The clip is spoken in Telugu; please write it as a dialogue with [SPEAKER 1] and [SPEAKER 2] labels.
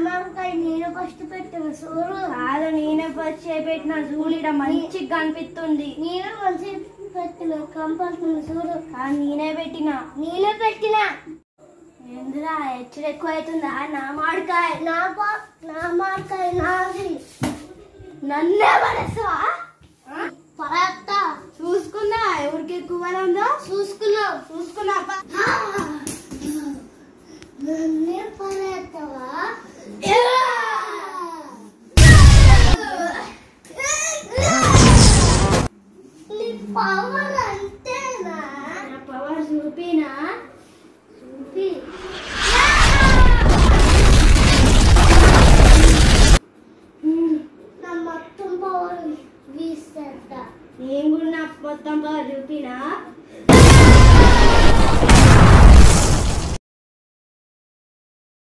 [SPEAKER 1] మామిడికాయ నేను ఫస్ట్ పెట్టిన చూడు కాదు నేనే ఫస్ట్ పెట్టిన చూడు ఇక్కడ మంచిగా కనిపిస్తుంది నేను మంచి పెట్టిన కంపల్సరీ చూడు నేనే పెట్టిన ఎందురా హెచ్చరి ఎక్కువ అవుతుందా నా మామిడికాయ నాది నన్నే పడేస్తావా పడేస్తా చూసుకున్నా ఎవరికి ఎక్కువ ఉందో చూసుకున్నా నన్నే పడేస్తావా నీ పవర్ అంతేనా నా పవర్ చూపినా